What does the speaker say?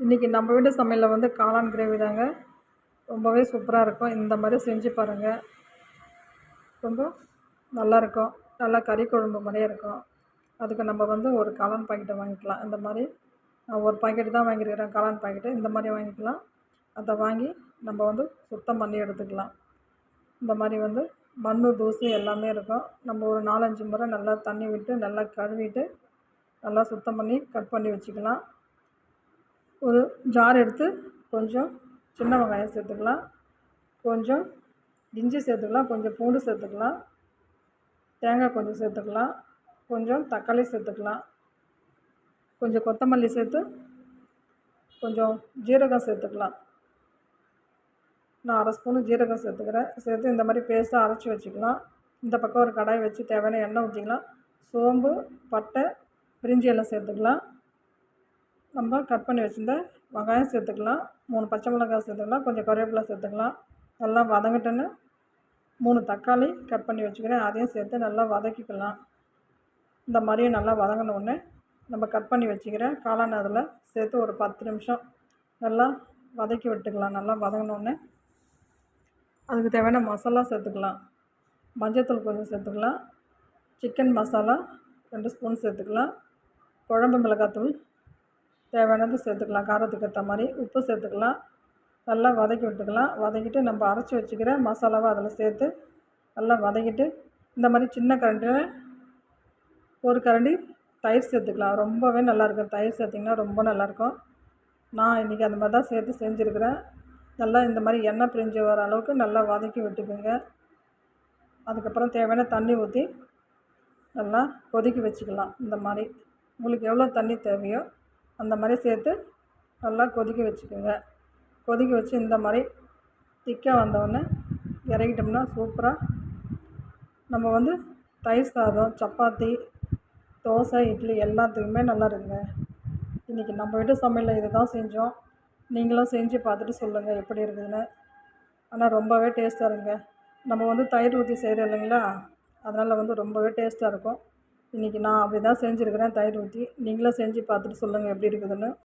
இன்றைக்கி நம்ம வீட்டு சமையலில் வந்து காளான் கிரேவி தாங்க. ரொம்பவே சூப்பராக இருக்கும். இந்த மாதிரி செஞ்சு பாருங்கள். ரொம்ப நல்லாயிருக்கும். நல்லா கறி குழம்பு மாதிரியே இருக்கும். அதுக்கு நம்ம வந்து ஒரு காளான் பாக்கெட்டை வாங்கிக்கலாம். இந்த மாதிரி நான் ஒரு பாக்கெட்டு தான் வாங்கியிருக்கிறேன், காளான் பாக்கெட்டு. இந்த மாதிரி வாங்கிக்கலாம். அதை வாங்கி நம்ம வந்து சுத்தம் பண்ணி எடுத்துக்கலாம். இந்த மாதிரி வந்து மண், தூசு எல்லாமே இருக்கும். நம்ம ஒரு 4-5 முறை நல்லா தண்ணி விட்டு நல்லா கழுவிட்டு நல்லா சுத்தம் பண்ணி கட் பண்ணி வச்சுக்கலாம். ஒரு ஜார் எடுத்து கொஞ்சம் சின்ன வெங்காயம் சேர்த்துக்கலாம், கொஞ்சம் இஞ்சி சேர்த்துக்கலாம், கொஞ்சம் பூண்டு சேர்த்துக்கலாம், தேங்காய் கொஞ்சம் சேர்த்துக்கலாம், கொஞ்சம் தக்காளி சேர்த்துக்கலாம், கொஞ்சம் கொத்தமல்லி சேர்த்து கொஞ்சம் ஜீரகம் சேர்த்துக்கலாம். நான் 1/2 ஸ்பூனு ஜீரகம் சேர்த்து இந்த மாதிரி பேஸ்ட்டாக அரைச்சி வச்சுக்கலாம். இந்த பக்கம் ஒரு கடாய் வச்சு தேவையான எண்ணெய் ஊற்றிக்கலாம். சோம்பு, பட்டை, பிரிஞ்சி இலை சேர்த்துக்கலாம். நம்ம கட் பண்ணி வச்சுருந்த வெங்காயம் சேர்த்துக்கலாம், 3 பச்சை மிளகாய் சேர்த்துக்கலாம், கொஞ்சம் கருவேப்பிலை சேர்த்துக்கலாம். நல்லா வதங்கட்டுன்னு 3 தக்காளி கட் பண்ணி வச்சுக்கிறேன், அதையும் சேர்த்து நல்லா வதக்கிக்கலாம். இந்த மாதிரியும் நல்லா வதங்கினோடனே நம்ம கட் பண்ணி வச்சுக்கிற காளான் அதில் சேர்த்து ஒரு 10 நிமிஷம் நல்லா வதக்கி விட்டுக்கலாம். நல்லா வதங்கினோடனே அதுக்கு தேவையான மசாலா சேர்த்துக்கலாம். மஞ்சள்தூள் கொஞ்சம் சேர்த்துக்கலாம், சிக்கன் மசாலா 2 ஸ்பூன் சேர்த்துக்கலாம், குழம்பு மிளகாத்தூள் தேவையானது சேர்த்துக்கலாம், காரத்துக்கு ஏற்ற மாதிரி உப்பு சேர்த்துக்கலாம். நல்லா வதக்கி விட்டுக்கலாம். வதக்கிட்டு நம்ம அரைச்சி வச்சுக்கிற மசாலாவை அதில் சேர்த்து நல்லா வதக்கிட்டு இந்த மாதிரி சின்ன கரண்டியில் ஒரு கரண்டி தயிர் சேர்த்துக்கலாம். ரொம்பவே நல்லாயிருக்கும். தயிர் சேர்த்திங்கன்னா ரொம்ப நல்லாயிருக்கும். நான் இன்றைக்கி அந்த மாதிரி தான் சேர்த்து செஞ்சுருக்கிறேன். நல்லா இந்த மாதிரி எண்ணெய் பிரிஞ்சு வர அளவுக்கு நல்லா வதக்கி விட்டுக்குங்க. அதுக்கப்புறம் தேவையான தண்ணி ஊற்றி நல்லா கொதிக்க வச்சுக்கலாம். இந்த மாதிரி உங்களுக்கு எவ்வளோ தண்ணி தேவையோ அந்த மாதிரி சேர்த்து நல்லா கொதிக்க வச்சுக்கோங்க. கொதிக்க வச்சு இந்த மாதிரி திக்காக வந்தோடனே இறக்கிட்டோம்னா சூப்பராக நம்ம வந்து தயிர் சாதம், சப்பாத்தி, தோசை, இட்லி எல்லாத்துக்குமே நல்லா இருக்குங்க. இன்றைக்கி நம்ம வீட்டு சமையலில் இது தான் செஞ்சோம். நீங்களும் செஞ்சு பார்த்துட்டு சொல்லுங்கள் எப்படி இருக்குதுன்னு. ஆனால் ரொம்பவே டேஸ்ட்டாக இருக்குங்க. நம்ம வந்து தயிர் ஊற்றி செய்கிறோம் இல்லைங்களா, அதனால் வந்து ரொம்பவே டேஸ்ட்டாக இருக்கும். இன்றைக்கி நான் அப்படி தான் செஞ்சுருக்கிறேன், தயிர் ஊற்றி. நீங்களும் செஞ்சு பார்த்துட்டு சொல்லுங்கள் எப்படி இருக்குதுன்னு.